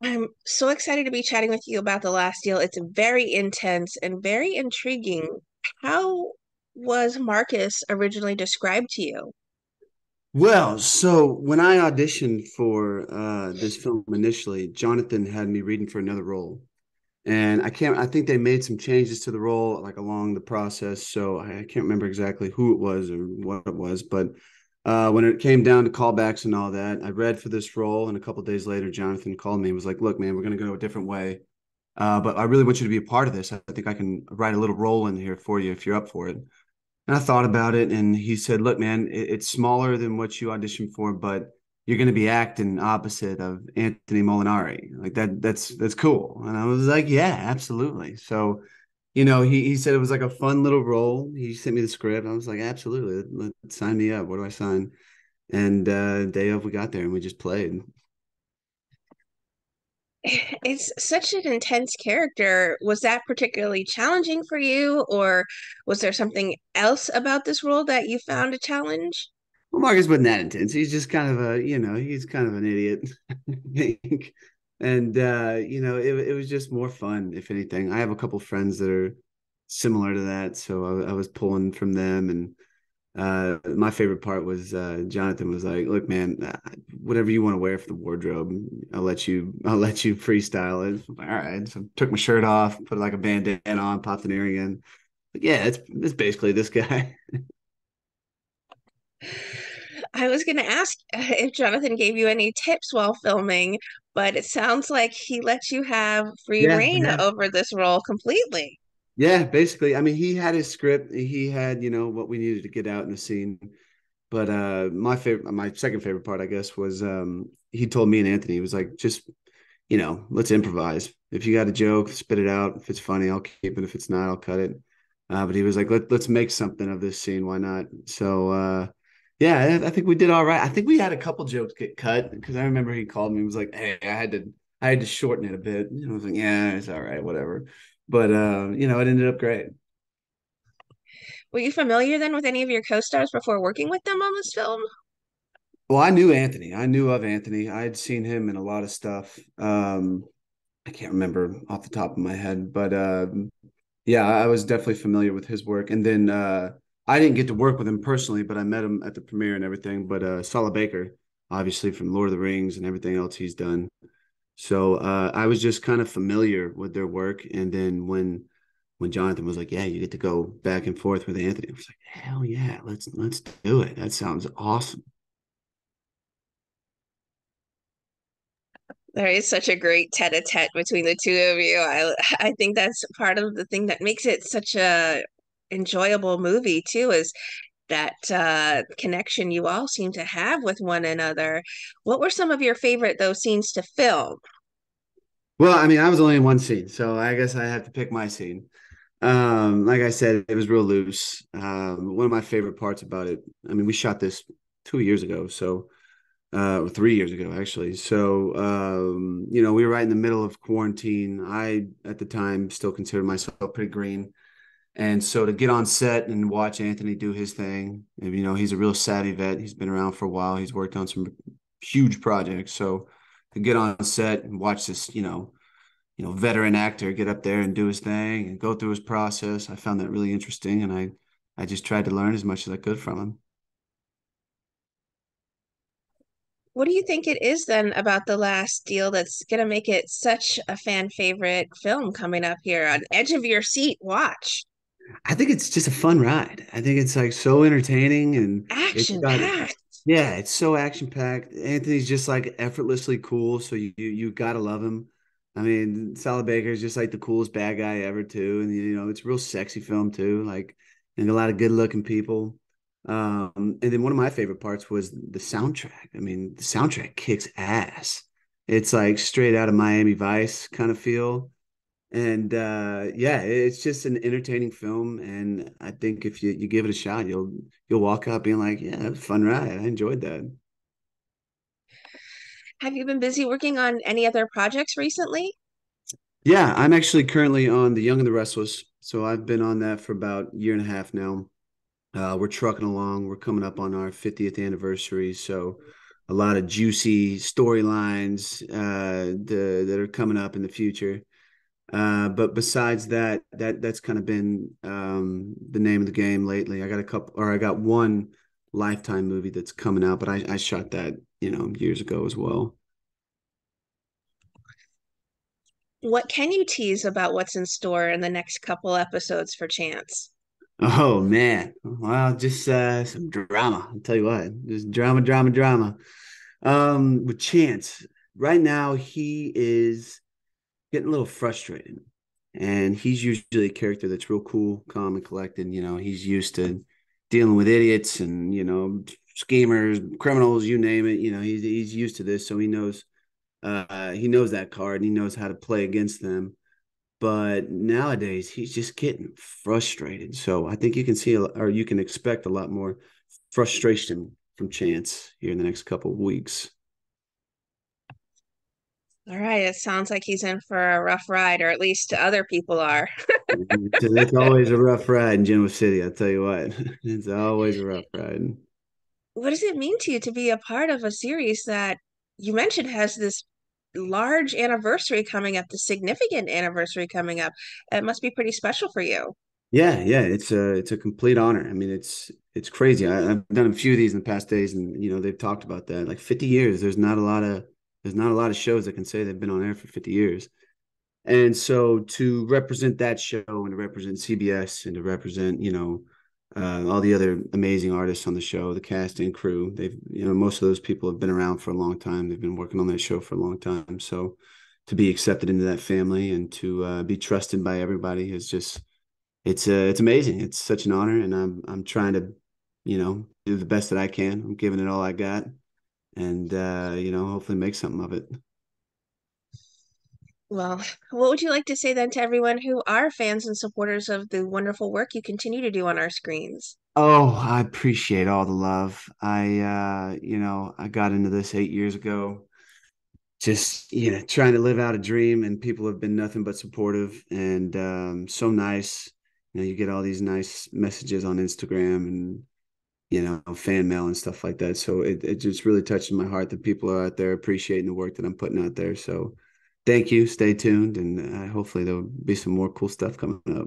I'm so excited to be chatting with you about The Last Deal. It's very intense and very intriguing. How was Marcus originally described to you? Well, so when I auditioned for this film initially, Jonathan had me reading for another role. And I think they made some changes to the role like along the process. So I can't remember exactly who it was or what it was. But when it came down to callbacks and all that, I read for this role. And a couple of days later, Jonathan called me and was like, look, man, we're going to go a different way. But I really want you to be a part of this. I think I can write a little role in here for you if you're up for it. And I thought about it, and he said, "Look, man, it's smaller than what you auditioned for, but you're going to be acting opposite of Anthony Molinari. Like that's cool." And I was like, "Yeah, absolutely." So, he said it was like a fun little role. He sent me the script. I was like, "Absolutely, sign me up. What do I sign?" And day of, we got there and we just played. It's such an intense character. Was that particularly challenging for you, or was there something else about this role that you found a challenge? Well, Marcus wasn't that intense. He's just kind of he's kind of an idiot, I think. And it was just more fun, if anything. I have a couple friends that are similar to that, so I was pulling from them. And my favorite part was Jonathan was like, "Look, man, whatever you want to wear for the wardrobe, I'll let you freestyle it." I'm like, all right, so took my shirt off, put like a bandana on, popped an earring in. Like, yeah, it's basically this guy. I was going to ask if Jonathan gave you any tips while filming, but it sounds like he let you have free Yeah, reign yeah. over this role completely. Yeah, basically. I mean, he had his script. He had, what we needed to get out in the scene. But my second favorite part, I guess, was he told me and Anthony, he was like, just, let's improvise. If you got a joke, spit it out. If it's funny, I'll keep it. If it's not, I'll cut it. But he was like, let's make something of this scene. Why not? So yeah, I think we did all right. I think we had a couple jokes get cut because I remember he called me and was like, hey, I had to shorten it a bit. And I was like, yeah, it's all right, whatever. But it ended up great. Were you familiar then with any of your co-stars before working with them on this film? Well, I knew Anthony. I knew of Anthony. I had seen him in a lot of stuff. I can't remember off the top of my head, but yeah, I was definitely familiar with his work. And then I didn't get to work with him personally, but I met him at the premiere and everything. But Sala Baker, obviously from Lord of the Rings and everything else he's done. So I was just kind of familiar with their work. And then when Jonathan was like, "Yeah, you get to go back and forth with Anthony," I was like, "Hell yeah, let's do it. That sounds awesome." There is such a great tete-a-tete between the two of you. I think that's part of the thing that makes it such a enjoyable movie too, is that connection you all seem to have with one another. What were some of your favorite those scenes to film? Well, I mean, I was only in one scene, so I guess I have to pick my scene. Like I said, it was real loose. One of my favorite parts about it, I mean, we shot this 2 years ago, so or 3 years ago, actually. So we were right in the middle of quarantine. I, at the time, still considered myself pretty green. And so to get on set and watch Anthony do his thing, and, he's a real savvy vet. He's been around for a while. He's worked on some huge projects. So to get on set and watch this, veteran actor get up there and do his thing and go through his process. I found that really interesting, and I just tried to learn as much as I could from him. What do you think it is then about The Last Deal that's going to make it such a fan favorite film coming up here on edge of your seat watch? I think it's just a fun ride. I think it's like so entertaining, and it's Action got packed. yeah, it's so action packed. Anthony's just like effortlessly cool, so you gotta love him. I mean, Sally Baker's just like the coolest bad guy ever too, and it's a real sexy film too, like and a lot of good looking people. And then one of my favorite parts was the soundtrack. I mean, the soundtrack kicks ass. It's like straight out of Miami Vice kind of feel. And yeah, it's just an entertaining film, and I think if you give it a shot, you'll walk out being like, yeah, that was a fun ride. I enjoyed that. Have you been busy working on any other projects recently? Yeah, I'm actually currently on The Young and the Restless, so I've been on that for about a year and a half now. We're trucking along. We're coming up on our 50th anniversary, so a lot of juicy storylines that are coming up in the future. But besides that, that's kind of been the name of the game lately. I got one Lifetime movie that's coming out, but I shot that, years ago as well. What can you tease about what's in store in the next couple episodes for Chance? Oh man, well, just some drama. I'll tell you what, just drama, drama, drama. With Chance, right now he is getting a little frustrated. And he's usually a character that's real cool, calm, and collected. He's used to dealing with idiots and, schemers, criminals, you name it. He's used to this, so he knows that card and he knows how to play against them. But nowadays he's just getting frustrated. So I think you can or you can expect a lot more frustration from Chance here in the next couple of weeks. All right, it sounds like he's in for a rough ride, or at least other people are. It's always a rough ride in Genoa City. I'll tell you what, it's always a rough ride. What does it mean to you to be a part of a series that you mentioned has this large anniversary coming up, the significant anniversary coming up? It must be pretty special for you. Yeah, it's a complete honor. I mean, it's crazy. I've done a few of these in the past days, and they've talked about that. Like 50 years. There's not a lot of shows that can say they've been on air for 50 years. And so to represent that show and to represent CBS and to represent, all the other amazing artists on the show, the cast and crew, most of those people have been around for a long time. They've been working on that show for a long time. So to be accepted into that family and to be trusted by everybody is just it's amazing. It's such an honor, and I'm trying to, do the best that I can. I'm giving it all I got, and hopefully make something of it. Well, what would you like to say then to everyone who are fans and supporters of the wonderful work you continue to do on our screens? Oh, I appreciate all the love. I got into this 8 years ago, just trying to live out a dream, and people have been nothing but supportive and so nice. You get all these nice messages on Instagram and fan mail and stuff like that. So it just really touches my heart that people are out there appreciating the work that I'm putting out there. So thank you. Stay tuned. And hopefully there'll be some more cool stuff coming up.